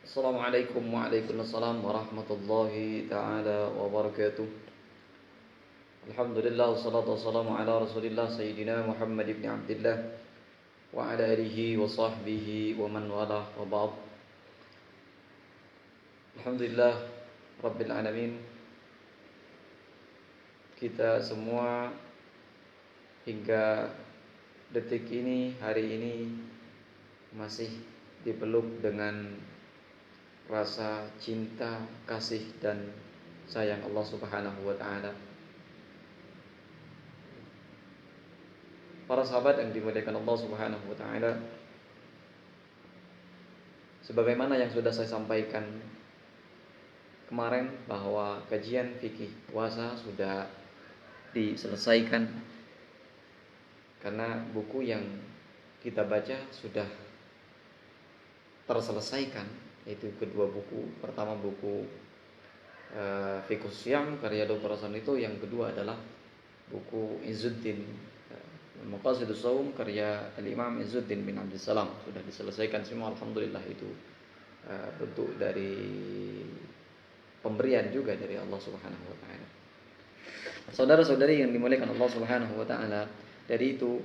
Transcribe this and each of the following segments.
Assalamualaikum Waalaikumsalam warahmatullahi ta'ala wabarakatuh. Alhamdulillah wassalatu wassalamu ala Rasulillah Sayyidina Muhammad ibn Abdullah wa ala alihi wa sahbihi wa man walah wa ba'd. Alhamdulillah Rabbil Alamin. Kita semua hingga detik ini, hari ini masih dipeluk dengan rasa cinta, kasih dan sayang Allah Subhanahu wa taala. Para sahabat yang dimuliakan Allah Subhanahu wa taala, sebagaimana yang sudah saya sampaikan kemarin bahwa kajian fikih puasa sudah diselesaikan karena buku yang kita baca sudah terselesaikan, yaitu kedua buku. Pertama buku Fiqhus Syam karya Dr. Hasan itu, yang kedua adalah buku Izzuddin Maqasidus Shaum karya Al-Imam Izzuddin bin Abdul Salam. Sudah diselesaikan semua, alhamdulillah. Itu bentuk dari pemberian juga dari Allah Subhanahu wa taala. Saudara-saudari yang dimuliakan Allah Subhanahu wa taala, dari itu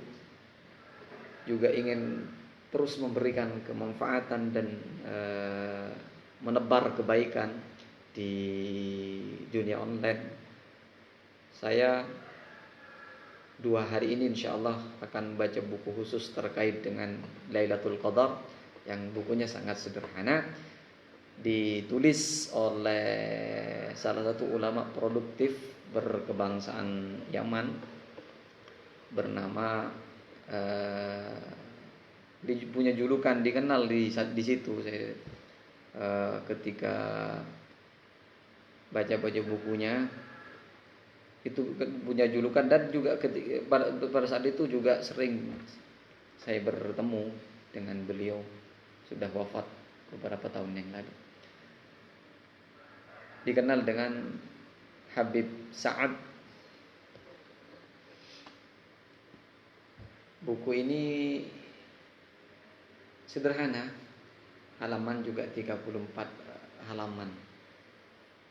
juga ingin terus memberikan kemanfaatan dan menebar kebaikan di dunia online. Saya 2 hari ini insyaallah akan baca buku khusus terkait dengan Lailatul Qadar, yang bukunya sangat sederhana, ditulis oleh salah satu ulama produktif berkebangsaan Yaman bernama punya julukan, dikenal di situ. Saya ketika baca bukunya itu punya julukan, dan juga pada saat itu juga sering saya bertemu dengan beliau, sudah wafat beberapa tahun yang lalu. Dikenal dengan Habib Sa'ad. Buku ini sederhana, halaman juga 34 halaman.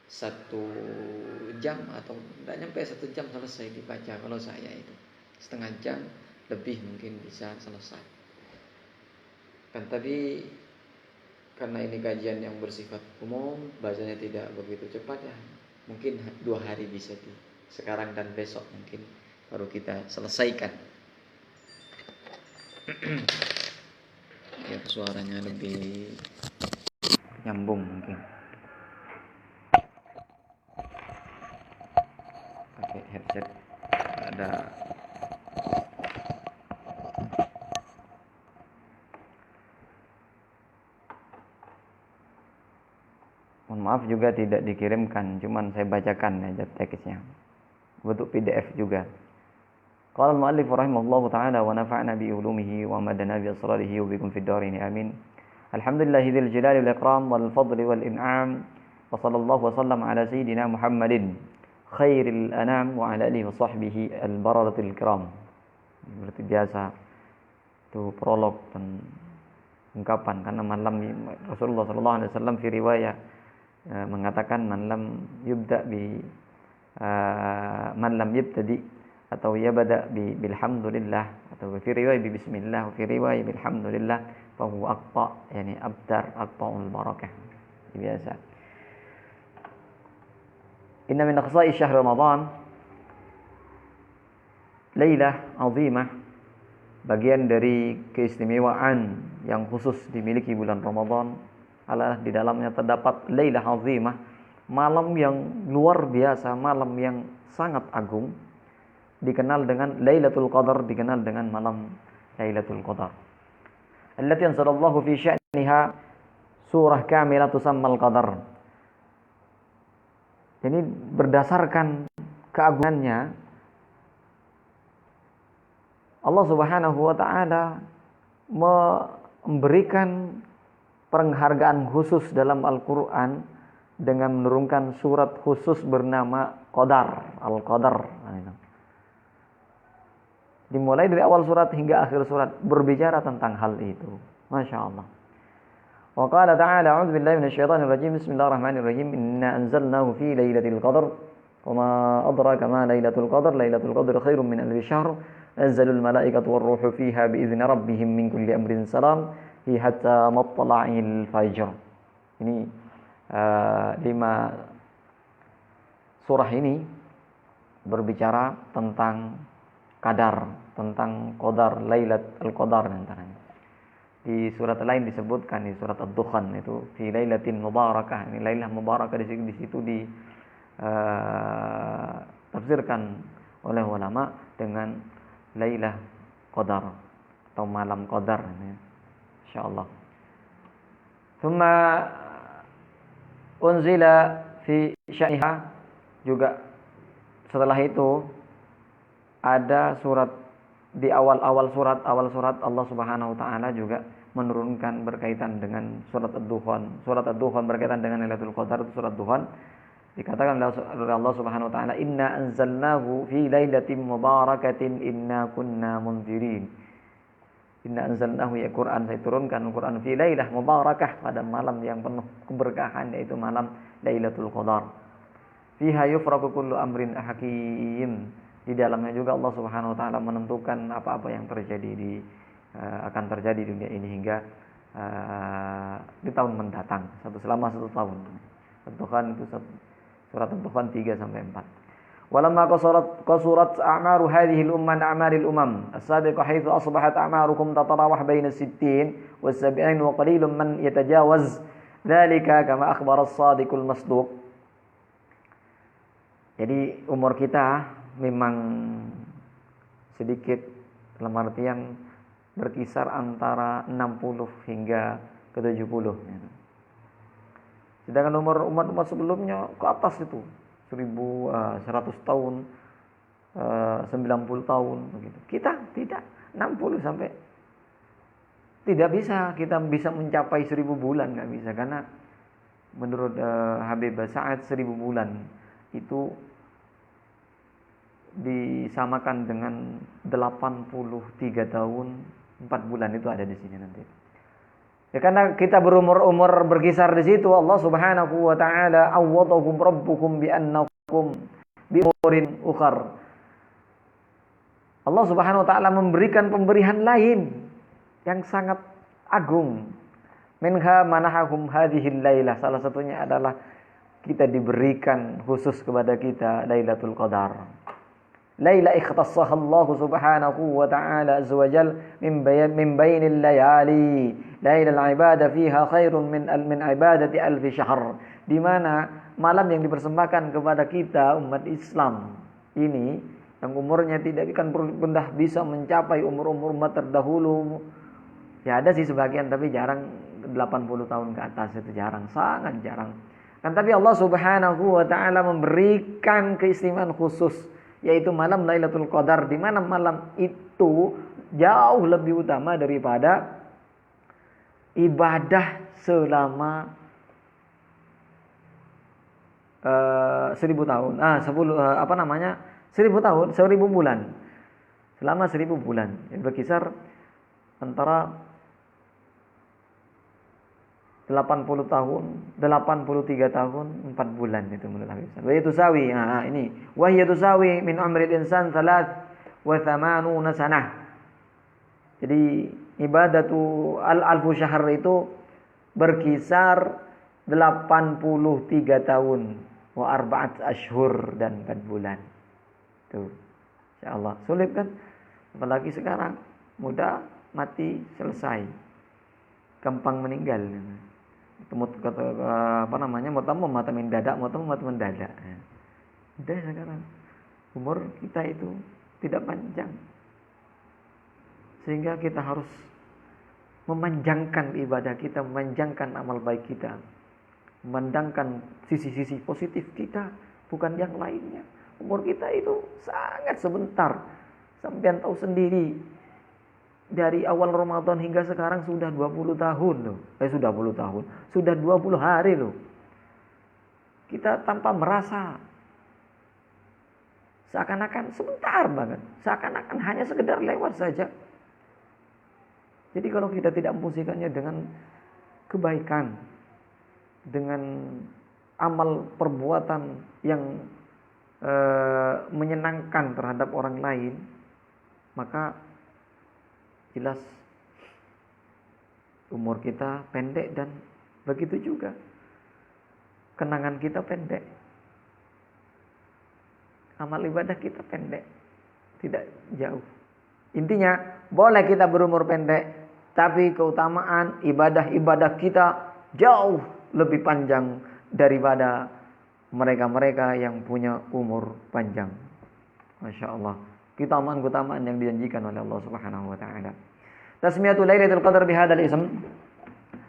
1 jam atau tidak nyampe 1 jam selesai dibaca. Kalau saya itu setengah jam lebih mungkin bisa selesai. Kan tapi karena ini kajian yang bersifat umum, bacanya tidak begitu cepat ya. Mungkin 2 hari bisa sekarang dan besok mungkin baru kita selesaikan. Biar suaranya lebih nyambung mungkin. Pakai headset ada. Mohon maaf juga tidak dikirimkan, cuman saya bacakan aja teksnya. Bentuk PDF juga. Qala al-mu'allif rahimahullahu ta'ala wa nafa'na bi ulumihi wa madana bi asrarihi wa bikum fid darin amin. Alhamdulillahil jalali wal ikram wal fadli wal in'am wa sallallahu wa sallam ala sayyidina Muhammadin khairil anam wa ala alihi wa sahbihi al bararatil kiram. Berarti biasa itu prolog dan ungkapan, karena malam Rasulullah sallallahu alaihi wasallam fi riwayat mengatakan man lam yabtadi atau yabda bilhamdulillah, atau fi riwayat bismillah, fi riwayat bilhamdulillah, fa huwa aqta, yani abdar aqtaul barakah. Biasa. Inna min khasa'is syahr Ramadan lailah azimah. Bagian dari keistimewaan yang khusus dimiliki bulan Ramadan adalah di dalamnya terdapat lailah azimah, malam yang luar biasa, malam yang sangat agung, dikenal dengan Lailatul Qadar, dikenal dengan malam Lailatul Qadar. Allati anzalallahu fi sya'niha surah kamilah tusammal Qadar. Ini berdasarkan keagungannya, Allah Subhanahu wa taala memberikan penghargaan khusus dalam Al-Qur'an dengan menurunkan surat khusus bernama Qadar, Al-Qadar. Dimulai dari awal surat hingga akhir surat berbicara tentang hal itu. Masya Allah. Wa qala ta'ala a'udzu billahi minasyaitonir rajim. Bismillahirrahmanirrahim. Inna anzalnahu fi lailatul qadar. Wa ma adraka ma lailatul qadar. Lailatul qadar khairum min alfi syahr. Nazzalul malaikatu war-ruhu fiha bi'izni rabbihim min kulli amrin salam. Hi hatta matla'il fajr. Ini 5 surah ini berbicara tentang qadar, tentang qadar, Lailatul Qadar antaranya. Di surat lain disebutkan, di surat Ad-Dukhan itu fi lailatin mubarakah. Ini lailah mubarakah di situ tafsirkan oleh ulama dengan lailah qadar atau malam qadar ya. Insyaallah. Thumma unzila fi sya'niha, juga setelah itu ada surat di awal surat Allah Subhanahu wa taala juga menurunkan berkaitan dengan surat Ad-Dukhan. Surat Ad-Dukhan berkaitan dengan Lailatul Qadar, itu surat Dukhan. Dikatakan oleh Allah Subhanahu wa taala, "Inna anzalnahu fi lailatin mubarakatin inna kunna munzirin." Inna anzalnahu, ya Quran, saya turunkan Quran fi lailah mubarakah, pada malam yang penuh keberkahan, yaitu malam Lailatul Qadar. Fiha yufraqu kullu amrin hakim. Di dalamnya juga Allah Subhanahu wa taala menentukan apa-apa yang terjadi akan terjadi di dunia ini hingga di tahun mendatang, selama 1 tahun. Dukhan itu surat Dukhan 3 sampai 4. Walamma qasurat a'maru hadhihi al-umman a'maril umam as-sabiqa haitsu asbahat a'marukum tatarawah baina as-sittin was-sab'in wa qalilun man yatajawaz dzalika kama akhbara as-sadiqul masduq. Jadi umur kita memang sedikit, dalam artian berkisar antara 60 hingga ke 70. Sedangkan umur umat-umat sebelumnya ke atas itu 100 tahun, 90 tahun begitu. Kita tidak 60 sampai, tidak bisa kita bisa mencapai 1000 bulan, nggak bisa, karena menurut Habib Sa'ad 1000 bulan itu disamakan dengan 83 tahun 4 bulan, itu ada di sini nanti. Ya, karena kita berumur berkisar di situ, Allah Subhanahu wa taala awwadahum rabbukum bi annakum bi umurin ukhar. Allah Subhanahu wa taala memberikan pemberian lain yang sangat agung. Minha manahahum hadhil lailah, salah satunya adalah kita diberikan khusus kepada kita Lailatul Qadar. Laila ikhtassaha Allah Subhanahu wa ta'ala azza wa jal min bainil layali. Lailal ibadah fiha khairun min ibadati alfi syahr. Di mana malam yang dipersembahkan kepada kita umat Islam ini, yang umurnya tidak akan pernah bisa mencapai umur-umur umat terdahulu. Ya ada sih sebagian, tapi jarang, 80 tahun ke atas itu jarang, sangat jarang. Kan tapi Allah Subhanahu wa ta'ala memberikan keistimewaan khusus, yaitu malam Lailatul Qadar, di mana malam itu jauh lebih utama daripada ibadah selama 1000 tahun. 1000 tahun, 1000 bulan. Selama 1000 bulan. Berkisar antara 80 tahun, 83 tahun, 4 bulan itu menurut Habib. Wa tusawi, ini. Wa hiya tusawi min umril insan 83 sanah. Jadi ibadatu al-alfu syahr itu berkisar 83 tahun wa arba'at ashhur, dan 4 bulan. Tuh. Insyaallah sulit kan? Apalagi sekarang muda mati selesai. Gampang meninggal. Mau mata mendadak. Udah sekarang umur kita itu tidak panjang, sehingga kita harus memanjangkan ibadah kita, memanjangkan amal baik kita, memandangkan sisi-sisi positif kita, bukan yang lainnya. Umur kita itu sangat sebentar. Sampean tahu sendiri, dari awal Ramadan hingga sekarang sudah 20 tahun loh. Sudah 20 tahun. Sudah 20 hari loh. Kita tanpa merasa. Seakan-akan sebentar banget. Seakan-akan hanya sekedar lewat saja. Jadi kalau kita tidak memfungsikannya dengan kebaikan, dengan amal perbuatan yang menyenangkan terhadap orang lain, maka jelas umur kita pendek dan begitu juga kenangan kita pendek. Amal ibadah kita pendek, tidak jauh. Intinya boleh kita berumur pendek, tapi keutamaan ibadah-ibadah kita jauh lebih panjang daripada mereka-mereka yang punya umur panjang. Masya Allah. Keutamaan-keutamaan yang dijanjikan oleh Allah Subhanahu wa taala. Tasmiyatul Lailatul Qadar bihadzal ism.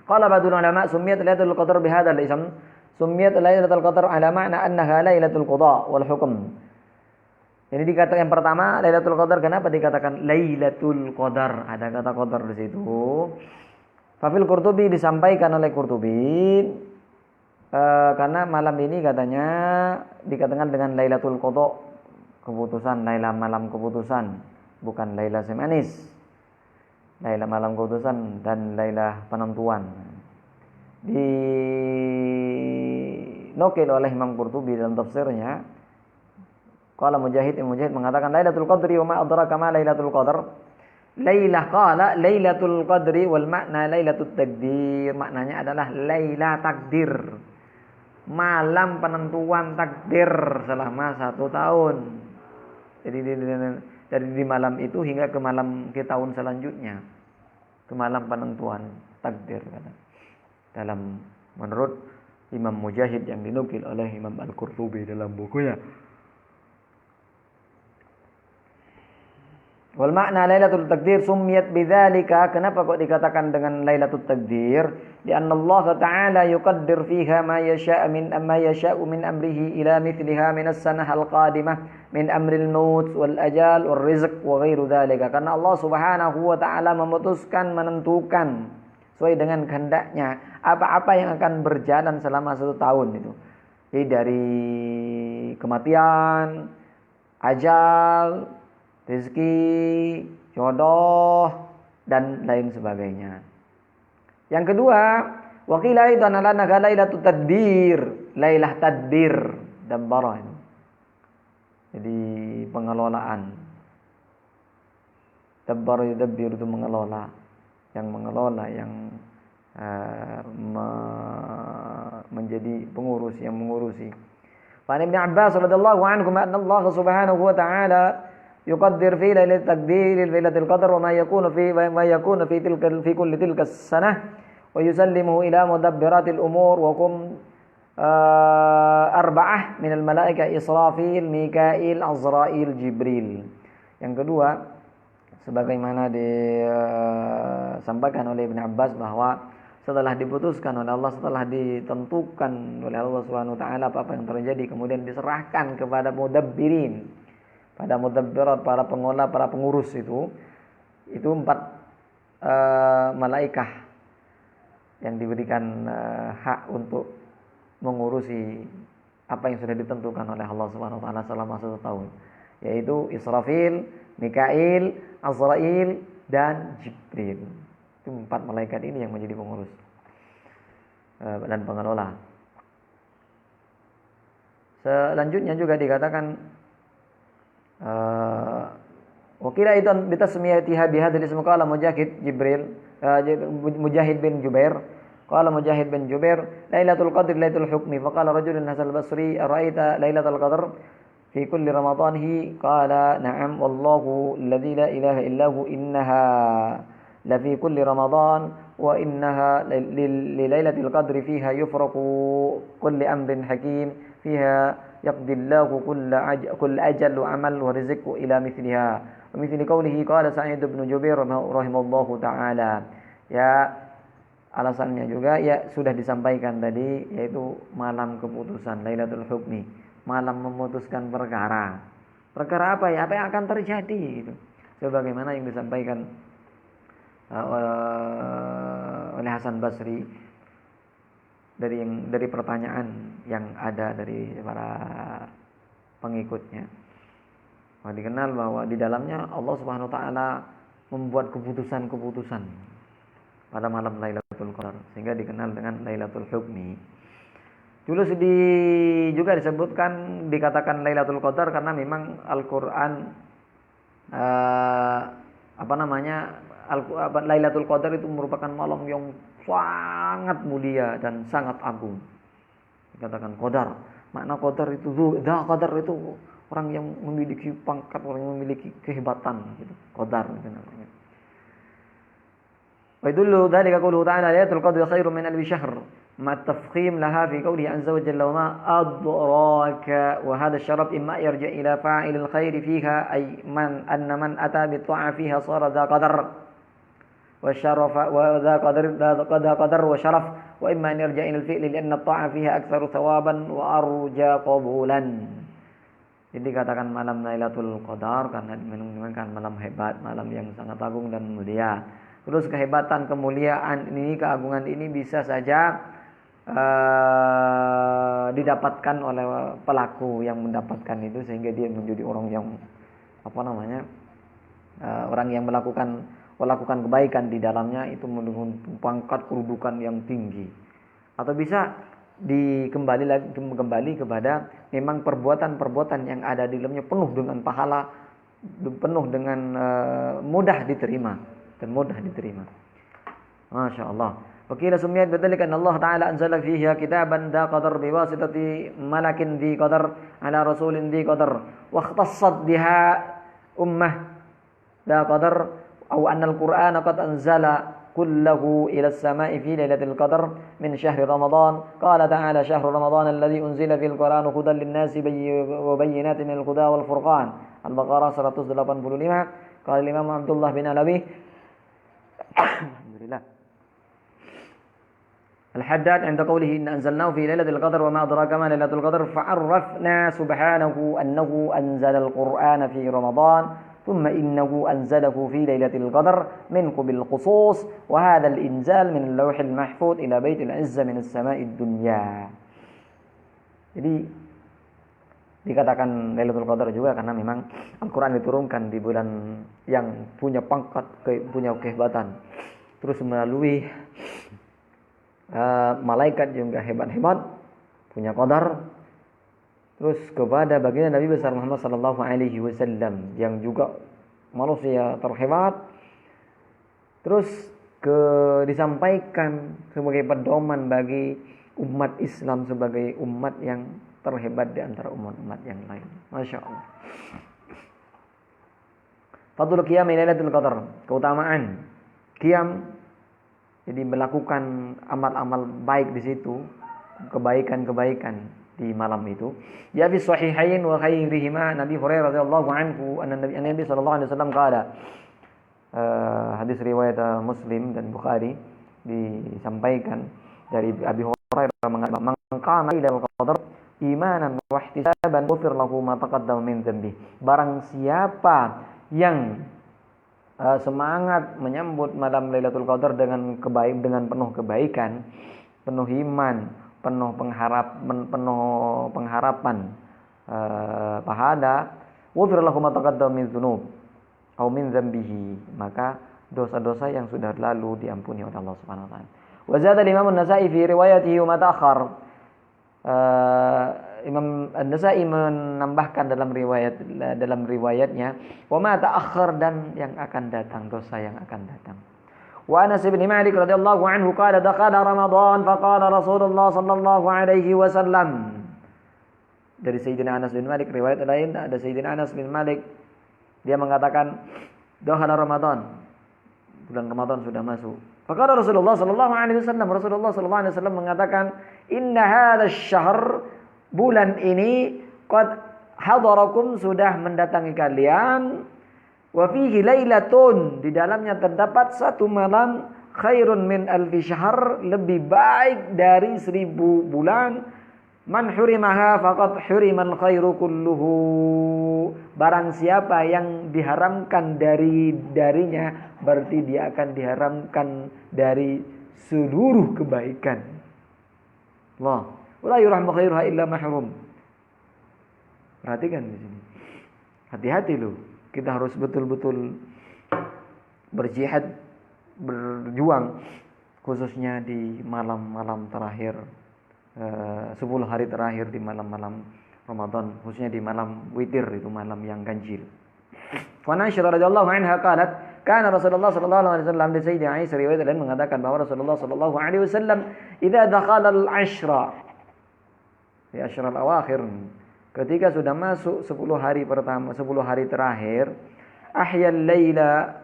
Qala ba'dul ulama summiyat Lailatul Qadar bihadzal ism. Summiyat Lailatul Qadar ala ma'na annaha Lailatul Qada wal Hukm. Jadi dikatakan yang pertama Lailatul Qadar, kenapa dikatakan Lailatul Qadar? Ada kata qadar di situ. Fafil Qurtubi, disampaikan oleh Qurtubi, karena malam ini katanya dikatakan dengan Lailatul Qada, keputusan, Laila malam keputusan, bukan Laila semanis. Laila malam keputusan dan Laila penentuan. Dinukil oleh Imam Qurtubi dalam tafsirnya, qala Mujahid mengatakan Lailatul Qadri wa ma adraka ma Lailatul Qadar. Lailah qala Lailatul Qadri wal makna Lailatul Takdir. Maknanya adalah Laila takdir, malam penentuan takdir selama 1 tahun. Jadi dari di malam itu hingga ke malam ke tahun selanjutnya, ke malam penentuan takdir. Dalam menurut Imam Mujahid yang dinukil oleh Imam Al-Qurtubi dalam bukunya. Wal makna Lailatul Takdir summiyat bidzalika, kenapa kok dikatakan dengan Lailatul Takdir? Karena Allah Ta'ala yuqaddir fiha ma yasha'u min amrihi ila mithliha min as-sanah al-qadimah min amril maut wal ajal wal rizq wa ghairu dzalika. Karena Allah Subhanahu wa taala memutuskan, menentukan sesuai dengan kehendaknya apa-apa yang akan berjalan selama 1 tahun itu. Jadi dari kematian, ajal, rezeki, jodoh, dan lain sebagainya. Yang kedua, wakila itu adalah Lailatul Tadbir, Lailah Tadbir dan Barah. Jadi pengelolaan. Dabbar yudabbir itu mengelola, yang mengelola, yang menjadi pengurus, yang mengurusi. Fa Ibnu Abbas radhiyallahu anhu anna Allah Subhanahu wa ta'ala يقدر في ليلة التقدير ليلة القدر وما يكون في كل تلك السنة ويسلمه إلى مدبرات الأمور وقم 4 من الملائكة إسرافيل ميكائيل Azrail Jibril. Yang kedua, sebagaimana disampaikan oleh Ibnu Abbas bahwa setelah diputuskan oleh Allah, setelah ditentukan oleh Allah Subhanahu wa taala apa yang terjadi, kemudian diserahkan kepada mudabbirin, pada mudabbirat, para pengolah, para pengurus itu 4 malaikah yang diberikan hak untuk mengurusi apa yang sudah ditentukan oleh Allah Subhanahu wa taala selama 1 tahun, yaitu Israfil, Mikail, Azrail, dan Jibril. Itu 4 malaikat ini yang menjadi pengurus dan pengelola. Selanjutnya juga dikatakan wakila itu bitasmiyatiha bihadzal ism qala Mujahid bin Jubair qala Mujahid bin Jubair Lailatul Qadr Lailatul Hukmi faqala rajulun Hasan al-Basri ara'aita Lailatul Qadr fi kulli ramadanihi qala na'am wallahu alladzi la ilaha illa hu innaha la fi kulli ramadan wa innaha li Lailatul Qadri fiha yufraqu kulli amrin hakim fiha yaqdillahu kull ajal wa amal wa rizqu ila mithliha wa mithli qawlihi qala Sa'id bin Jubair rahimallahu taala. Ya, alasannya juga ya sudah disampaikan tadi, yaitu malam keputusan Lailatul Hukmi, malam memutuskan perkara. Perkara apa ya? Apa yang akan terjadi gitu. Sebagaimana yang disampaikan oleh Hasan Basri dari pertanyaan yang ada dari para pengikutnya. Dikenal bahwa di dalamnya Allah Subhanahu wa taala membuat keputusan-keputusan. pada malam Lailatul Qadar, sehingga dikenal dengan Lailatul Hukmi. Dulu juga disebutkan, dikatakan Lailatul Qadar karena memang Al-Qur'an Lailatul Qadar itu merupakan malam yang sangat mulia dan sangat agung. Dikatakan Qadar. Makna Qadar itu Qadar itu orang yang memiliki pangkat, orang yang memiliki kehebatan gitu. Qadar itu namanya. Wa yadullu dzalika qawluhu ta'ala Lailatul Qadri khairun min alfi syahr. مع التفخيم لها في قوله عز وجل وما أدراك وهذا الشرف إما يرجع إلى فاعل الخير فيها أي من أتى بالطاعة فيها صار ذا قدر وشرف وذا قدر وشرف وإما أن يرجع إلى الفعل لأن الطاعة فيها أكثر ثوابا وأرجى قبولا. Jadi katakan malam Lailatul Qadar karena menunjukkan malam hebat, malam yang sangat agung dan mulia. Terus kehebatan, kemuliaan ini, keagungan ini bisa saja didapatkan oleh pelaku yang mendapatkan itu, sehingga dia menjadi orang yang orang yang melakukan kebaikan di dalamnya itu menurut pangkat kedudukan yang tinggi. Atau bisa kembali kepada memang perbuatan-perbuatan yang ada di dalamnya penuh dengan pahala, penuh dengan mudah diterima dan mudah diterima. Masya Allah. Wakila sumiyat bidzalika anna Allah Ta'ala anzala fiha kitaban dha qadar biwasitati malakin dhi qadar ala rasulin dhi qadar wa ikhtassat biha ummah dha qadar aw anna al-Qur'ana qad anzala kullahu ila as-sama'i fi lailatul qadar min syahri ramadan. Qala ta'ala syahru ramadan alladhi unzila fil Qur'ani hudan lin-nasi wa bayyinatin minal huda wal furqan. Al-Baqarah 185. Qala Imam Abdullah bin Alawi alhamdulillah الحداد عند قوله إن أنزلناه في ليلة القدر وما أدراك ما ليلة القدر فعرفنا سبحانه أنه أنزل القرآن في رمضان ثم إنه أنزله في ليلة القدر منه بالخصوص وهذا الإنزال من اللوح المحفوظ إلى بيت العزة من السماء الدنيا. Jadi dikatakan Lailatul Qadar juga karena memang Al-Quran diturunkan di bulan yang punya pangkat, punya kehebatan, terus melalui malaikat juga hebat-hebat, punya qadar, terus kepada baginda Nabi besar Muhammad sallallahu alaihi wasallam yang juga manusia terhebat, terus disampaikan sebagai pedoman bagi umat Islam, sebagai umat yang terhebat di antara umat-umat yang lain. Masya Allah. Fadlul qiyam Lailatul Qadar, keutamaan qiyam, jadi melakukan amal-amal baik di situ, kebaikan-kebaikan di malam itu. Ya fi sahihain wa khairihima Nabi Hurairah radhiyallahu anhu anna Nabi sallallahu alaihi wasallam qala, hadis riwayat Muslim dan Bukhari, disampaikan dari Abi Hurairah mengatakan, "Man qama ilal qadar imanan wa ihtisaban ghufir lahu ma taqaddama min dhanbi." Barang siapa yang semangat menyambut malam Lailatul Qadar dengan penuh kebaikan, penuh iman, penuh pengharapan pahala, ghufir lahu ma taqaddama min dzunub aw min dzambihi, maka dosa-dosa yang sudah lalu diampuni oleh Allah Subhanahu wa taala. Wa zada Imam An-Nasa'i fi riwayatihi wa ma ta'akhkhar. Imam An-Nasa'i menambahkan dalam riwayatnya wa ma ta'akhkhar, dan yang akan datang, dosa yang akan datang. Wa Anas bin Malik radhiyallahu anhu qala dakhala Ramadan faqala Rasulullah sallallahu alaihi wasallam. Dari Sayyidina Anas bin Malik, riwayat lain ada Sayyidina Anas bin Malik, dia mengatakan dakhala Ramadan, bulan Ramadan sudah masuk. Faqala Rasulullah sallallahu alaihi wasallam mengatakan, inna hadzal syahr, bulan ini, qad hadarakum, sudah mendatangi kalian, wa fihi lailatun, di dalamnya terdapat satu malam, khairun min alfi syahr, lebih baik dari 1000 bulan. Man hurimaha faqad hurimal khairu kulluhu, barang siapa yang diharamkan darinya, berarti dia akan diharamkan dari seluruh kebaikan. Allah, wala yurhamu khairuha illa mahrum. Perhatikan di sini. Hati-hati loh. Kita harus betul-betul berjihad, berjuang khususnya di malam-malam terakhir, 10 hari terakhir di malam-malam Ramadan, khususnya di malam witir, itu malam yang ganjil. Wa Aisyah radhiyallahu anha qalat, kana Rasulullah sallallahu alaihi wasallam di Sayyidah Aisyah riwayat lain mengatakan bahwa Rasulullah sallallahu alaihi wasallam idza dakhala al-ashra, di ashra al-awakhir, ketika sudah masuk 10 hari pertama, 10 hari terakhir, ahya al-laila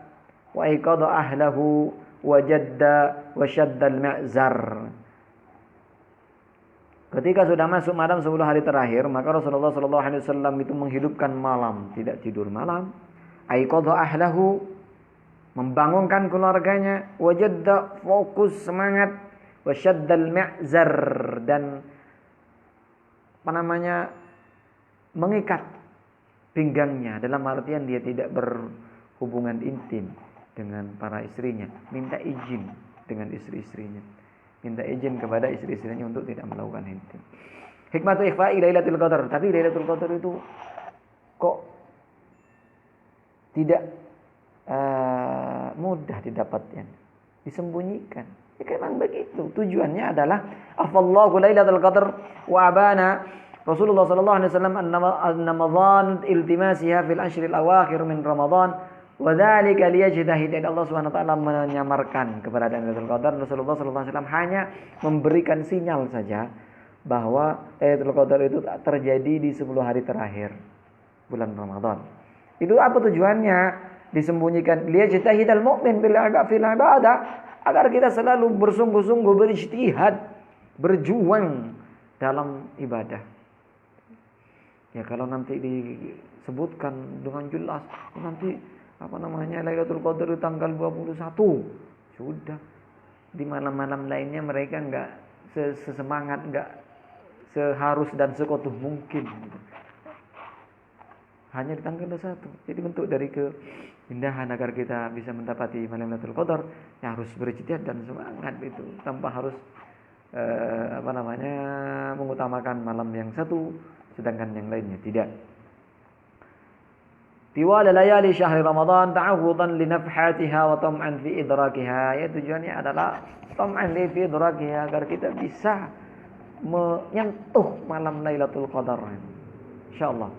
wa iqadha ahlahu wa jadda wa shadda al-ma'zar. Ketika sudah masuk malam 10 hari terakhir, maka Rasulullah sallallahu alaihi wasallam itu menghidupkan malam, tidak tidur malam. Aiqadha ahlahu, membangunkan keluarganya, wajadda, fokus, semangat, wasyaddal ma'zar, dan mengikat pinggangnya, dalam artian dia tidak berhubungan intim dengan para istrinya, minta izin dengan istri-istrinya, minta izin kepada istri-istrinya untuk tidak melakukan intim. Hikmatu ikhfa'i Lailatul Qadar. Tapi Lailatul Qadar itu kok tidak mudah didapatkan, disembunyikan. Ya memang begitu. Tujuannya adalah afallahu Lailatul Qadar wa abana Rasulullah sallallahu alaihi wasallam an-Ramadan iltimasiha fil ashril awakhir min Ramadan wa dzalika liyajtahid. Allah Subhanahu wa taala menyamarkan keberadaan Lailatul Qadar. Rasulullah sallallahu alaihi wasallam hanya memberikan sinyal saja bahwa Lailatul Qadar itu terjadi di 10 hari terakhir bulan Ramadan. Itu apa tujuannya? Disembunyikan liyajtahidal mu'min fil ibadah, agar kita selalu bersungguh-sungguh berijtihad, berjuang dalam ibadah. Ya kalau nanti disebutkan dengan jelas nanti Lailatul Qadar di tanggal 21, sudah di malam-malam lainnya mereka enggak sesemangat, enggak seharus dan sekutuh mungkin. Hanya di tanggal 21. Jadi bentuk dari keindahan agar kita bisa mendapati malam Lailatul Qadar, ya harus berijtihad dan semangat itu, tanpa harus mengutamakan malam yang satu sedangkan yang lainnya tidak. Tiwala layali syahri Ramadan ta'awudan li nafhatiha wa tam'an fi idrakiha. Ya tujuannya adalah tam'an fi idrakiha, agar kita bisa menyentuh malam Lailatul Qadar. Insyaallah.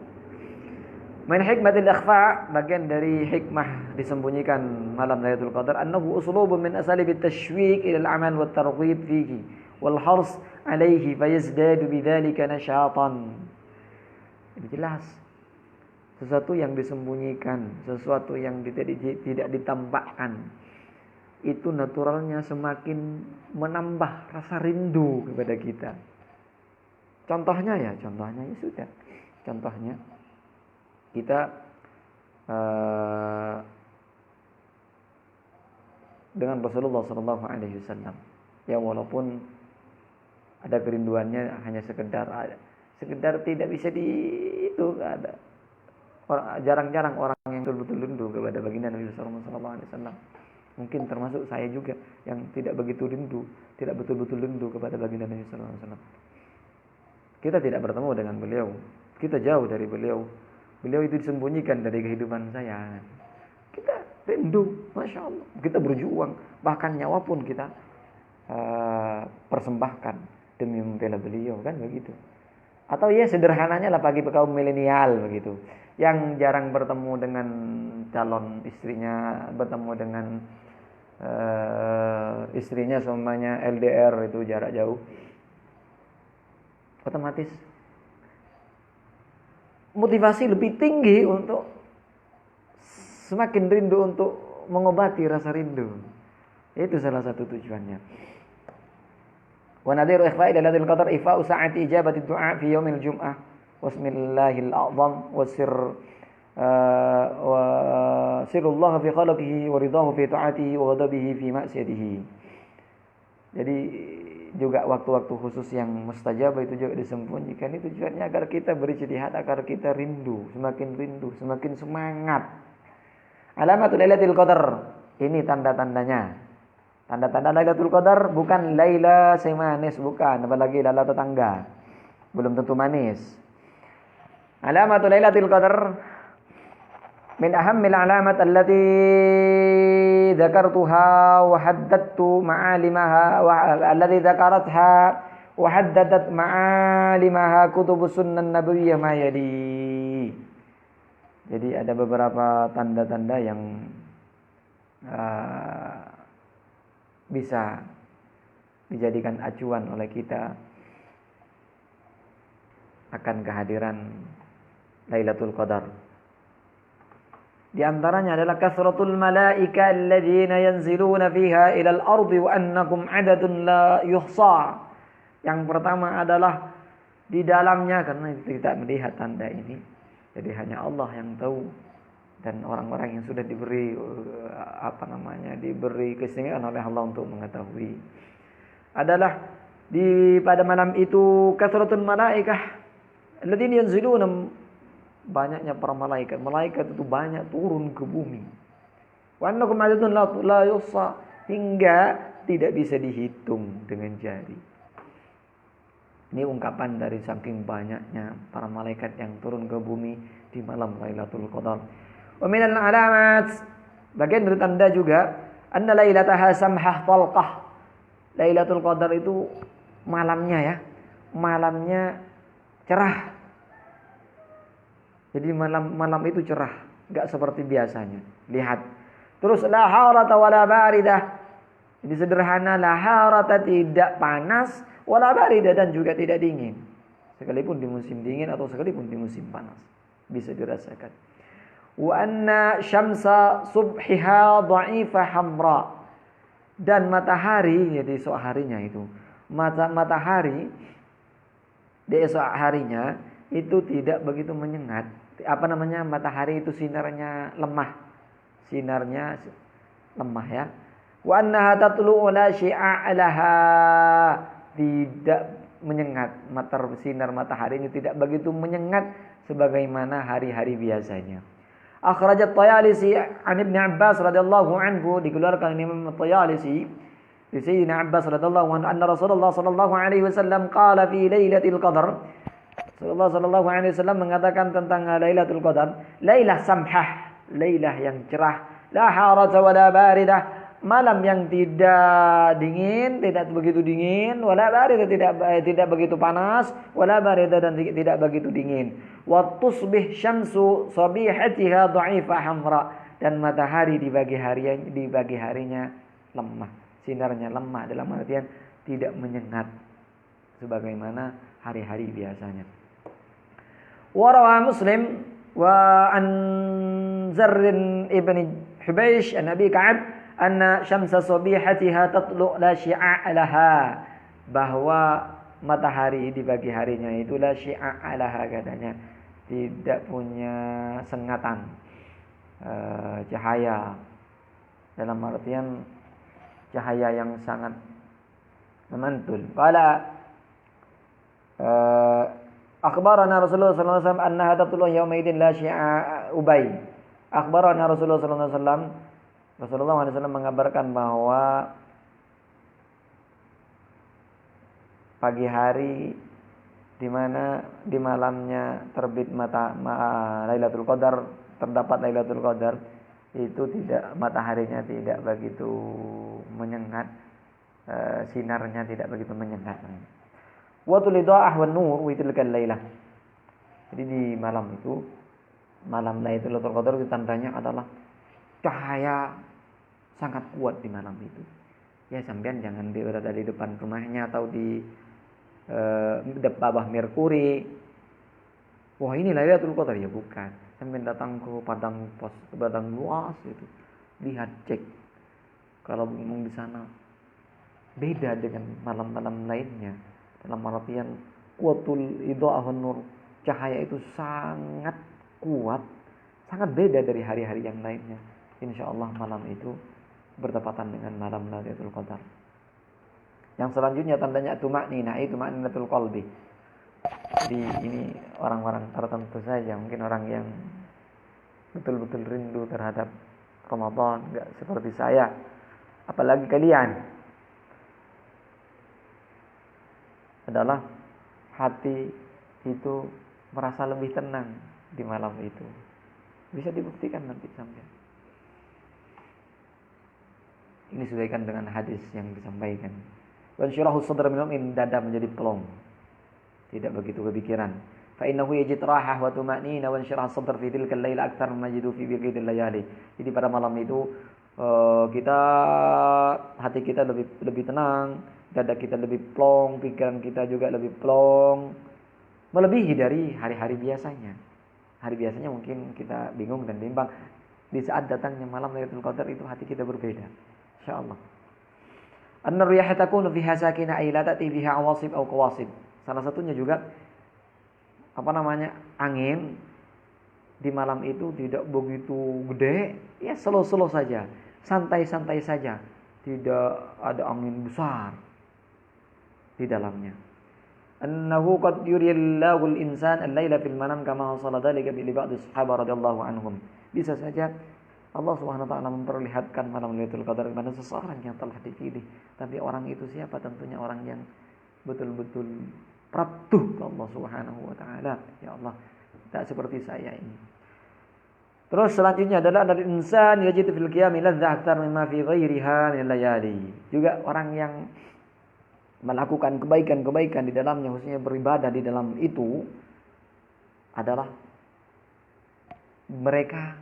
Min hikmatil ikhfa, bagian dari hikmah disembunyikan malam Lailatul Qadar, annahu uslubun min asalibit tashwiq ila al-amal wat targhib fihi wal hars alaihi fayazdadu bidzalika nashatan. Ini jelas. Sesuatu yang disembunyikan, sesuatu yang tidak ditampakkan, itu naturalnya semakin menambah rasa rindu kepada kita. Contohnya ya sudah. Contohnya kita dengan Rasulullah sallallahu alaihi wasallam, ya walaupun ada kerinduannya hanya sekedar tidak bisa itu ada. Jarang-jarang orang yang betul-betul rindu kepada baginda Nabi sallallahu alaihi wasallam. Mungkin termasuk saya juga yang tidak begitu rindu, tidak betul-betul rindu kepada baginda Nabi sallallahu alaihi wasallam. Kita tidak bertemu dengan beliau, kita jauh dari beliau. Beliau itu disembunyikan dari kehidupan saya. Kita rindu, Masya Allah. Kita berjuang, bahkan nyawa pun kita persembahkan demi membela beliau, kan begitu. Atau ya sederhananya lah bagi kaum milenial begitu, yang jarang bertemu dengan calon istrinya, bertemu dengan istrinya semuanya LDR, itu jarak jauh, otomatis motivasi lebih tinggi untuk semakin rindu, untuk mengobati rasa rindu. Itu salah satu tujuannya. Wa nadhiru ikhfa'i Lailatul Qadar ifa'u sa'ati ijabati du'a fi yaumil jum'ah wasmillahil a'zam wa sirrullah fi khalqihi wa ridahu fi ta'atihi wa ghadabihi fi ma'siyatihi. Jadi juga waktu-waktu khusus yang mustajab itu juga disembunyikan. Itu tujuannya agar kita berijtihad, agar kita rindu, semakin semangat. Alamatul Lailatul Qadar, ini tanda-tandanya. Tanda-tanda Lailatul Qadar bukan Laila si manis, bukan, apalagi Laila tetangga, belum tentu manis. Alamatul Lailatul Qadar, min ahammil alamat allati dzakartuha wa haddadtu ma'alimaha wa allati dzakaratha wa haddadat ma'alimaha kutubus sunnah nabawiyyah ma yali. Jadi ada beberapa tanda-tanda yang bisa dijadikan acuan oleh kita akan kehadiran Lailatul Qadar. Di antaranya adalah kasratul malaika alladzina yanziluna fiha ilal ardi wa annakum adadun la yuhsa. Yang pertama adalah di dalamnya, karena tidak melihat tanda ini, jadi hanya Allah yang tahu, dan orang-orang yang sudah diberi diberi keistimewaan oleh Allah untuk mengetahui. Adalah pada malam itu kasratul malaikah alladzina yanziluna, banyaknya para malaikat. Malaikat itu banyak turun ke bumi. Wa annakum adadun la yuhsa, hingga tidak bisa dihitung dengan jari. Ini ungkapan dari saking banyaknya para malaikat yang turun ke bumi di malam Lailatul Qadar. Wa minal alamat, bagian dari tanda juga, anna lailataha samhah talqah. Lailatul Qadar itu malamnya cerah. Jadi malam itu cerah, enggak seperti biasanya. Lihat. Terus la harata wala baridah. Ini sederhana, la harata, tidak panas, wala baridah, dan juga tidak dingin. Sekalipun di musim dingin atau sekalipun di musim panas, bisa dirasakan. Wa anna syamsa subhiha dha'ifa hamra. Dan matahari, jadi esok harinya itu, matahari di esok harinya itu tidak begitu menyengat. Matahari itu sinarnya lemah ya. Wa annaha tatlu'u la syi'a laha, tidak menyengat. Sinar matahari ini tidak begitu menyengat sebagaimana hari-hari biasanya. Akhrajat Tayalisi an Ibn Abbas radhiyallahu anhu, dikeluarkan Imam Tayalisi dari Sayyidina Abbas radhiyallahu anhu, anna Rasulullah sallallahu alaihi wasallam qala fi lailatul qadar. Rasulullah sallallahu alaihi wasallam mengatakan tentang Lailatul Qadar, lailah samhah, lailah yang cerah, la harata wala baridah, malam yang tidak dingin, tidak begitu dingin, wala baridah, tidak begitu panas, wala baridah, dan tidak begitu dingin. Wa tusbih syamsu sabihatiha dha'ifa hamra, dan matahari di pagi harinya lemah, sinarnya lemah, dalam artian tidak menyengat sebagaimana hari-hari biasanya. Warawa Muslim wa an Zarr ibn Hubaysh an Abi Ka'ab anna syamsa sabihatiha tatlu' la syi'a laha, bahwa matahari di pagi harinya itu la syi'a laha, katanya tidak punya sengatan cahaya, dalam artian cahaya yang sangat memantul. Qala akhbarana Rasulullah sallallahu alaihi wasallam annaha tatlu yawma idin la syi'a Ubay. Akhbarana Rasulullah sallallahu alaihi wasallam, Rasulullah SAW mengabarkan bahwa pagi hari di mana di malamnya terbit Lailatul Qadar, terdapat Lailatul Qadar, itu mataharinya tidak begitu menyengat, sinarnya tidak begitu menyengat. Wa tulidha'ah wan nur wa tilkal lailah. Jadi di malam itu, malam Lailatul Qadar itu tandanya adalah cahaya sangat kuat di malam itu. Ya, sampean jangan berada di depan rumahnya atau di bawah Merkuri. Wah, ini Lailatul Qadar, ya bukan. Sampean datang ke padang luas itu, lihat, cek. Kalau memang di sana beda dengan malam-malam lainnya, dalam artian kuatul idha'ah nur, cahaya itu sangat kuat, sangat beda dari hari-hari yang lainnya. Insyaallah malam itu bertepatan dengan malam Lailatul Qadar. Yang selanjutnya tandanya tuma'ninah, itu ma'ninatul qalbi. Jadi ini orang-orang tertentu saja, mungkin orang yang betul-betul rindu terhadap Ramadan, enggak seperti saya, apalagi kalian. Adalah hati itu merasa lebih tenang di malam itu. Bisa dibuktikan nanti sampai. Ini sesuaikan dengan hadis yang disampaikan. Wa syarahu sadr min dada menjadi pelong. Tidak begitu kepikiran. Fa innahu yajid rahah wa tuma'nina wa syarah sadr fi tilka al-lail akthar mimma yajidu fi baqiyati layali. Jadi pada malam itu hati kita lebih tenang, dada kita lebih plong, pikiran kita juga lebih plong, melebihi dari hari-hari biasanya. Hari biasanya mungkin kita bingung dan bimbang. Di saat datangnya malam Lailatul Qadar itu hati kita berbeda. Insyaallah. An-riyah takunu fiha sakinah ay la ta'ti biha awasib aw qawasib. Salah satunya juga angin di malam itu tidak begitu gede, ya slow-slow saja, santai-santai saja, tidak ada angin besar di dalamnya. Annahu qad yuriyallahu al-insan al-laila fil manam kama hasala dzalika bi ba'd sahabat radhiyallahu anhum. Bisa saja Allah Subhanahu wa taala memperlihatkan malam Lailatul Qadar kepada seseorang yang telah dipilih. Tapi orang itu siapa? Tentunya orang yang betul-betul patuh ke Allah Subhanahu wa taala. Ya Allah, tak seperti saya ini. Terus selanjutnya adalah dari insan yajidu fil qiyam ladzah aktsar mimma fi ghairiha min layali. Juga orang yang melakukan kebaikan-kebaikan di dalamnya, khususnya beribadah di dalam itu, adalah mereka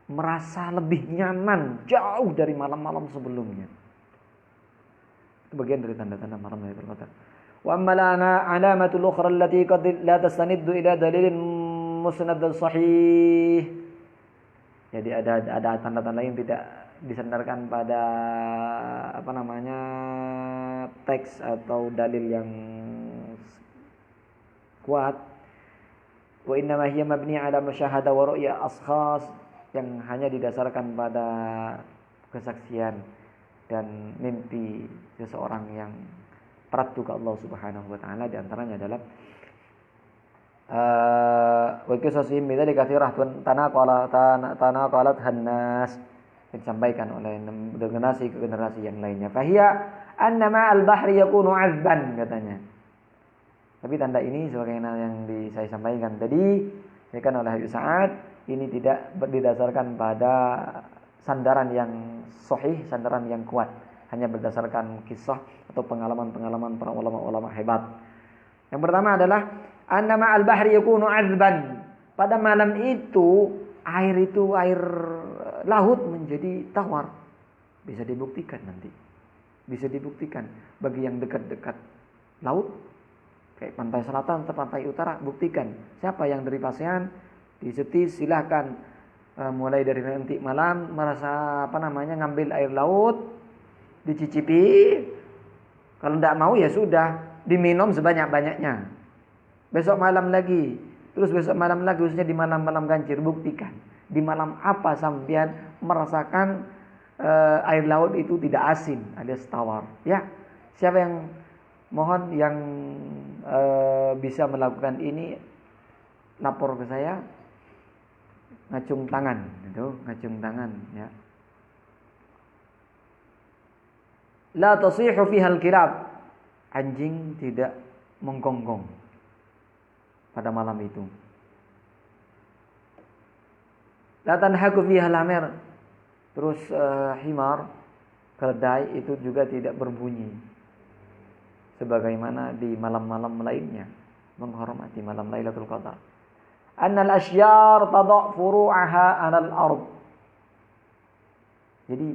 merasa lebih nyaman jauh dari malam-malam sebelumnya. Itu bagian dari tanda-tanda malam Lailatul Qadar. Wa amma alamatul ukhra allati qad la tastaniddu ila dalilin musnad sahih. Jadi ada tanda-tanda yang tidak disandarkan pada teks atau dalil yang kuat. Wa inna ma hiya mabniya ala musyahadah wa ru'ya ashkhas, yang hanya didasarkan pada kesaksian dan mimpi seseorang yang patuh ke Allah Subhanahu wa taala. Di antaranya adalah wa qisasihim bidzalika katsirah tanaqalat hannas, disampaikan oleh generasi ke generasi yang lainnya. Fahiya anna ma'al bahri yakunu 'azban, katanya. Tapi tanda ini sebagaimana yang saya sampaikan tadi, disampaikan oleh Habib Sa'ad, ini tidak berdasarkan pada sandaran yang sahih, sandaran yang kuat, hanya berdasarkan kisah atau pengalaman-pengalaman para ulama-ulama hebat. Yang pertama adalah anna ma'al bahri yakunu 'azban. Pada malam itu air laut menjadi tawar. Bisa dibuktikan nanti. Bisa dibuktikan bagi yang dekat-dekat laut, kayak pantai selatan atau pantai utara, buktikan. Siapa yang dari ASEAN di Setis, silahkan mulai dari nanti malam merasa ngambil air laut, dicicipi. Kalau tidak mau ya sudah, diminum sebanyak-banyaknya. Besok malam lagi, terus besok malam lagi, khususnya di malam-malam ganjil, buktikan. Di malam apa sampean merasakan air laut itu tidak asin, alias tawar. Ya, siapa yang yang bisa melakukan ini, lapor ke saya, ngacung tangan ya. La tasihu fiha al-kilab. Anjing tidak menggonggong pada malam itu. La tanhaku fiha al-amir. Terus himar, keledai itu juga tidak berbunyi sebagaimana di malam-malam lainnya menghormati malam Lailatul Qadar. Annal asyjar tada' furu'aha 'alal ard. Jadi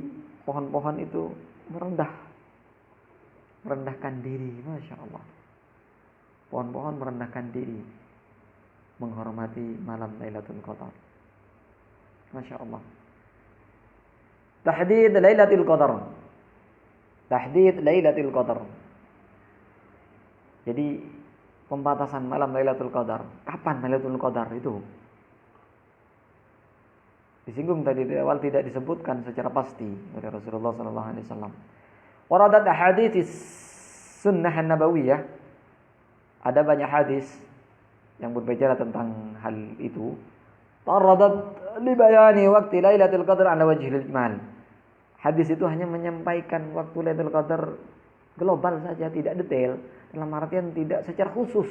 pohon-pohon itu merendahkan diri, Masya Allah. Pohon-pohon merendahkan diri menghormati malam Lailatul Qadar. Masya Allah. Tahdid Lailatul Qadar. Tahdid Lailatul Qadar. Jadi pembatasan malam Lailatul Qadar. Kapan Lailatul Qadar itu? Disinggung tadi di awal, tidak disebutkan secara pasti oleh Rasulullah sallallahu alaihi wasallam. Waradat ahadits sunnah an-nabawiyah. Ada banyak hadis yang berbicara tentang hal itu. Taradat li bayani waqti Lailatul Qadar ala wajhil ijmal. Hadis itu hanya menyampaikan waktu Lailatul Qadar global saja, tidak detail. Dalam artian tidak secara khusus.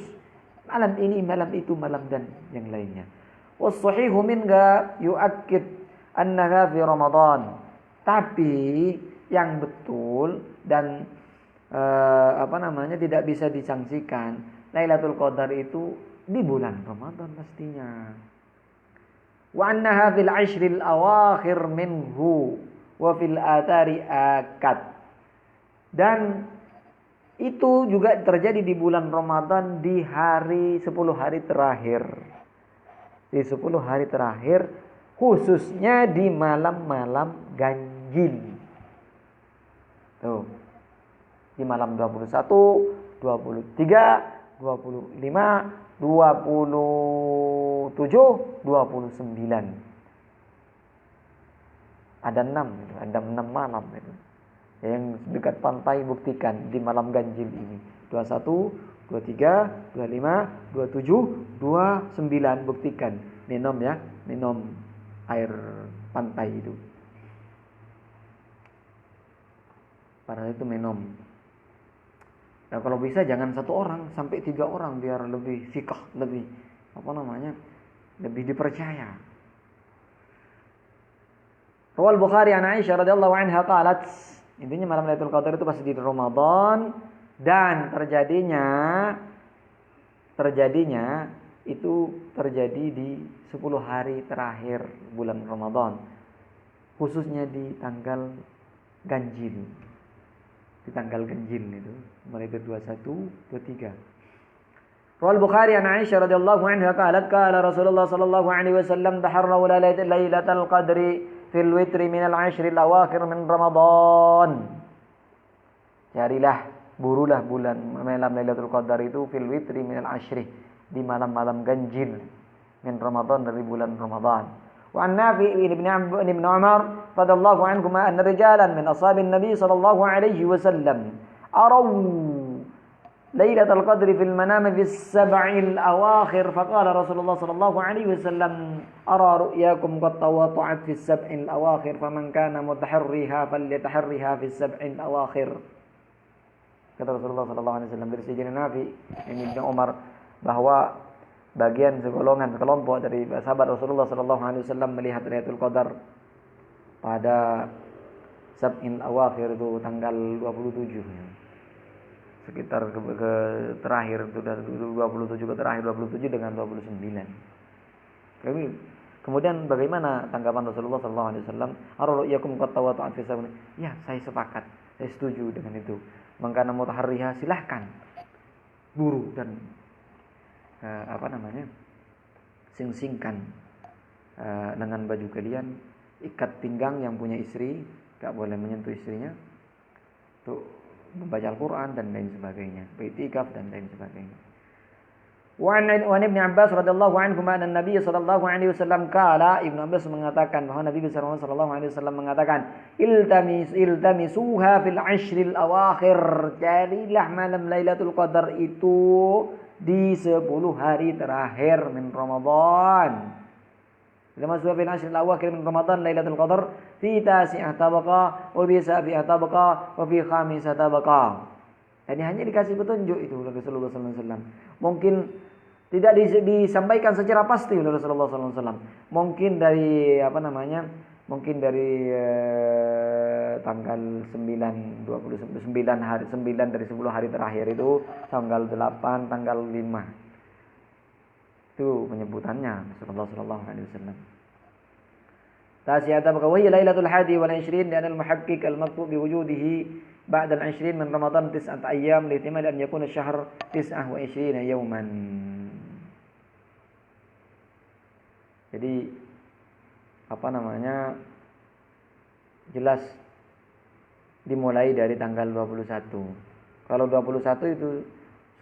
Malam ini, malam itu, malam dan yang lainnya. Was-sahihu minha yu'akkid annaha fi Ramadan. Tapi yang betul dan tidak bisa disangsikan, Lailatul Qadar itu di bulan Ramadan pastinya. Wa annaha fil ashril awakhir minhu wa fil atari akad. Dan itu juga terjadi di bulan Ramadan di 10 hari terakhir. Di 10 hari terakhir, khususnya di malam-malam ganjil. Tuh. Di malam 21, 23, 25, 27, 29. Ada 6 malam itu. Yang dekat pantai buktikan di malam ganjil ini. 21, 23, 25, 27, 29 buktikan. Minum air pantai itu. Padahal itu minum. Nah, kalau bisa jangan 1 orang sampai 3 orang biar lebih fikah, lebih lebih dipercaya. Rawal Bukhari an Aisyah radhiyallahu anha qalat, intinya malam Lailatul Qadar itu pasti di Ramadan dan terjadinya itu terjadi di 10 hari terakhir bulan Ramadan, khususnya di tanggal ganjil. Di tanggal ganjil itu mulai dari 21, 23. Rawal Bukhari an Aisyah radhiyallahu anha qalat qala Rasulullah sallallahu alaihi wasallam taharraw lailatul qadri fil witri min al-ashril awakhir min Ramadan. Carilah, burulah bulan malam Lailatul Qadar itu fil witri min al-ashri, di malam-malam ganjil min Ramadan, dari bulan Ramadan. وعن نافع بن عمر رضي الله عنهما أن رجالا من أصحاب النبي صلى الله عليه وسلم أروا ليلة القدر في المنام في السبع الأواخر فقال رسول الله صلى الله عليه وسلم أرى رؤياكم قد تواطعت في السبع الأواخر فمن كان متحريها فليتحريها في السبع الأواخر. Kata Rasulullah sallallahu alaihi wasallam dari Sayyidina Nafi Ibnu Umar bahwa bagian sekelompok dari sahabat Rasulullah sallallahu alaihi wasallam melihat Lailatul Qadar pada Sab'il Awakhir itu tanggal 27 ya. Sekitar ke terakhir itu dari 27 ke terakhir 27 dengan 29. Kemudian bagaimana tanggapan Rasulullah sallallahu alaihi wasallam? Ar-ru'yakum qad tawata'at fi sab'in. Ya, saya sepakat. Saya setuju dengan itu. Mangkana mutaharriha, silahkan buru dan sing-singkan dengan baju kalian, ikat pinggang yang punya istri, gak boleh menyentuh istrinya, untuk membaca Al-Quran dan lain sebagainya, beriktikaf dan lain sebagainya. Wa Ibnu Abbas radhiyallahu anhu anna Nabi sallallahu alaihi wasallam qala, Ibnu Abbas mengatakan bahwa Nabi sallallahu alaihi wasallam mengatakan, iltamisuha fil ashril awakhir, carilah malam Lailatul Qadar itu di 10 hari terakhir min Ramadan. Iltamisuha fil ashril awakhir min Ramadan Lailatul Qadar fi tasi'ah tabaqa wa bi sabi'ah tabaqa wa fi khamisah tabaqa. Jadi hanya dikasih petunjuk itu oleh Rasulullah sallallahu alaihi wasallam. Mungkin tidak disampaikan secara pasti oleh Rasulullah sallallahu alaihi wasallam. Mungkin dari tanggal 9 29 hari 9 dari 10 hari terakhir itu tanggal 8, tanggal 5. Itu penyebutannya Rasulullah sallallahu alaihi wasallam. Tasi'ata baqawiyya lailatul hadi wal 20 dan al-muhaqqiq al-maktub bi wujudihi ba'da al-20 min Ramadan 9 ayyam li ihtimal an yakuna ash-shahr 29 yawman. Jadi jelas dimulai dari tanggal 21. Kalau 21 itu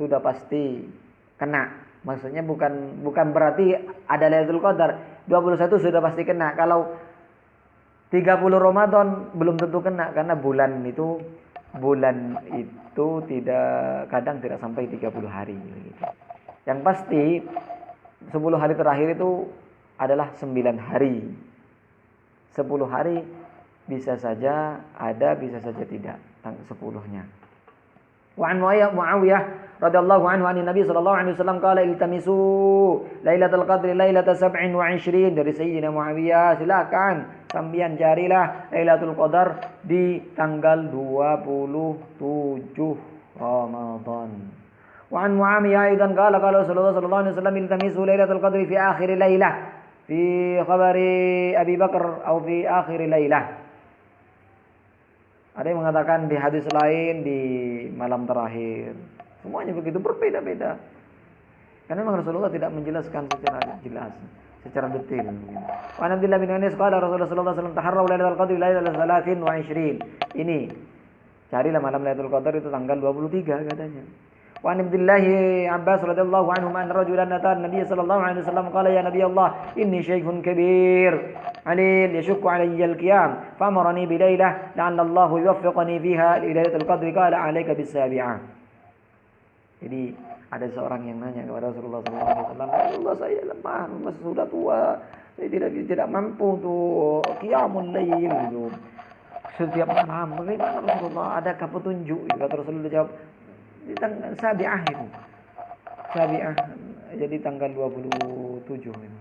sudah pasti kena. Maksudnya bukan berarti ada Lailatul Qadar. 21 sudah pasti kena. Kalau 30 Ramadan belum tentu kena karena bulan itu kadang tidak sampai 30 hari gitu. Yang pasti 10 hari terakhir itu adalah 9 hari. 10 hari bisa saja ada, bisa saja tidak, 10-nya. Wa an Muawiyah radhiyallahu anhu an Nabi sallallahu alaihi wasallam qala iltamisu lailatul qadri lailata 27 dari Sayyidina Muawiyah, silakan sambian carilah Lailatul Qadar di tanggal 27 Ramadan. Wa an Muawiyah aidan qala qala Rasulullah sallallahu alaihi wasallam iltamisu lailatul qadri fi akhir lailah fi khabari Abi Bakar atau fi akhir lailah. Ada yang mengatakan di hadis lain di malam terakhir. Semuanya begitu berbeda-beda. Karena memang Rasulullah tidak menjelaskan secara jelas, secara detail. Wa an Abdullah bin Anas qala Rasulullah sallallahu alaihi wasallam taharraw lailatul qadri lailatul 23. Ini carilah malam Lailatul Qadar itu tanggal 23 katanya. Wa an Abdullah Abbas radhiyallahu anhu an rajulan ata Nabi sallallahu alaihi wasallam qala ya Nabi Allah inni syaikhun kabir alil yashukku alayya al-qiyam fa'amarani bi lailah la'alla Allah yuwaffiqani fiha ila Lailatul Qadri qala 'alaika bis-sabi'ah. Jadi ada seorang yang nanya kepada Rasulullah SAW, Allah saya lemah, sudah tua, saya tidak mampu untuk qiyamul lail gitu. Setiap malam, bagaimana Rasulullah? Adakah petunjuk? Kata Rasulullah jawab, di tanggal Sabi'ah itu. Sabi'ah, jadi tanggal 27 itu.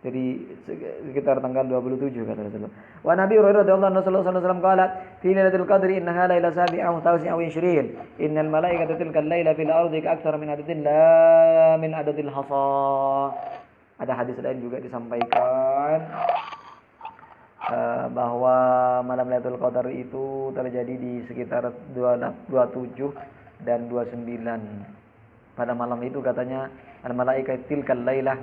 Jadi sekitar tanggal 27 kata Rasulullah. Wa Nabi Hurairah radhiyallahu anhu sallallahu alaihi wasallam qala fi lailatul qadri innaha laila sabi'ah wa 29 innal malaikata tilka al-laila fil ardi aktsara min adadil hasa. Ada hadis lain juga disampaikan bahwa malam Lailatul Qadar itu terjadi di sekitar 27 dan 29. Pada malam itu katanya al malaikatu tilkal lailah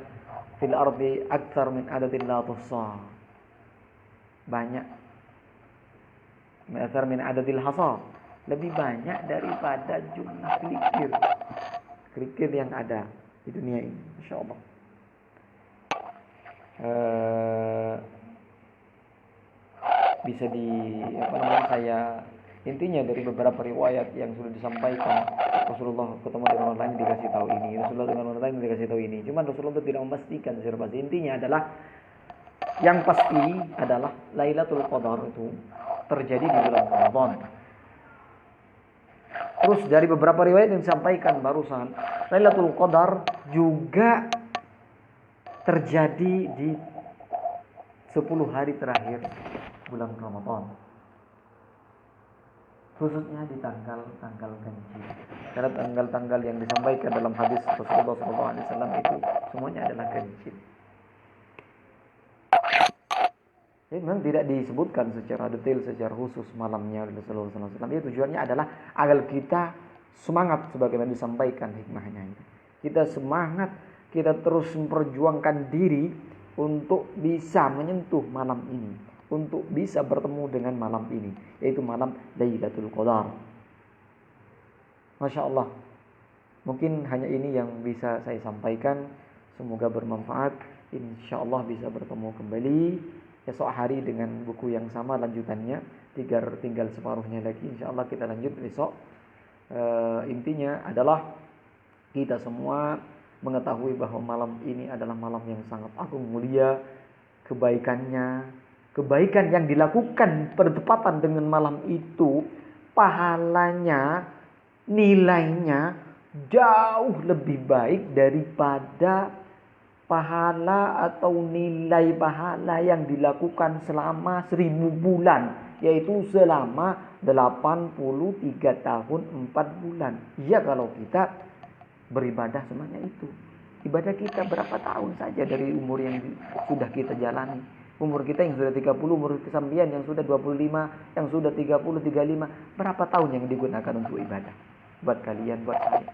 fil ardi aktsar min adadil la tuhsa. Banyak. Aktsar min adadil hasa. Lebih banyak daripada jumlah kerikil yang ada di dunia ini, insyaallah. Bisa saya intinya dari beberapa riwayat yang sudah disampaikan, Rasulullah ketemu dengan orang lain dikasih tahu ini, Rasulullah dengan orang lain dikasih tahu ini. Cuman Rasulullah tidak memastikan secara pasti. Intinya adalah yang pasti adalah Lailatul Qadar itu terjadi di bulan Ramadan. Terus dari beberapa riwayat yang disampaikan barusan, Lailatul Qadar juga terjadi di 10 hari terakhir bulan Ramadan. Khususnya di tanggal-tanggal ganjil. Karena tanggal-tanggal yang disampaikan dalam hadis Rasulullah SAW itu semuanya adalah ganjil. Jadi memang tidak disebutkan secara detail, secara khusus malamnya Rasulullah SAW. Itu tujuannya adalah agar kita semangat sebagaimana disampaikan hikmahnya itu. Kita semangat, kita terus memperjuangkan diri untuk bisa menyentuh malam ini, untuk bisa bertemu dengan malam ini, yaitu malam Lailatul Qadar. Masya Allah. Mungkin hanya ini yang bisa saya sampaikan. Semoga bermanfaat. Insya Allah bisa bertemu kembali esok hari dengan buku yang sama lanjutannya. Tinggal separuhnya lagi. Insya Allah kita lanjut besok. Intinya adalah kita semua mengetahui bahwa malam ini adalah malam yang sangat agung mulia. Kebaikan yang dilakukan bertepatan dengan malam itu, pahalanya, nilainya jauh lebih baik daripada pahala atau nilai pahala yang dilakukan selama 1000 bulan, yaitu selama 83 tahun 4 bulan. Ya, kalau kita beribadah semuanya itu. Ibadah kita berapa tahun saja dari umur yang sudah kita jalani. Umur kita yang sudah 30, umur kesambian yang sudah 25, yang sudah 30, 35. Berapa tahun yang digunakan untuk ibadah? Buat kalian, buat saya.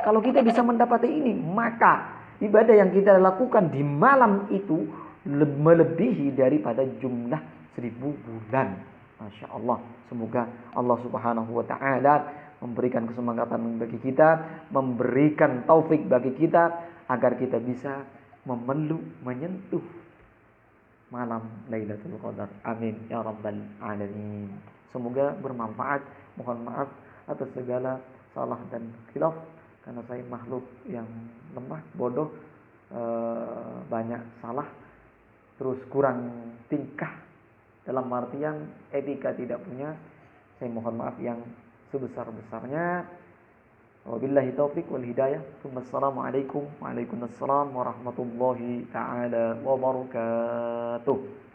Kalau kita bisa mendapati ini, maka ibadah yang kita lakukan di malam itu melebihi daripada jumlah 1000 bulan. Masya Allah. Semoga Allah Subhanahu wa Ta'ala memberikan kesemangatan bagi kita, memberikan taufik bagi kita agar kita bisa memeluk, menyentuh malam Lailatul Qadar. Amin ya rabbal alamin. Semoga bermanfaat. Mohon maaf atas segala salah dan khilaf, karena saya makhluk yang lemah, bodoh, banyak salah, terus kurang tingkah, dalam artian etika tidak punya. Saya mohon maaf yang sebesar-besarnya. Wabillahi taufik wal hidayah. Wassalamualaikum warahmatullahi taala wabarakatuh.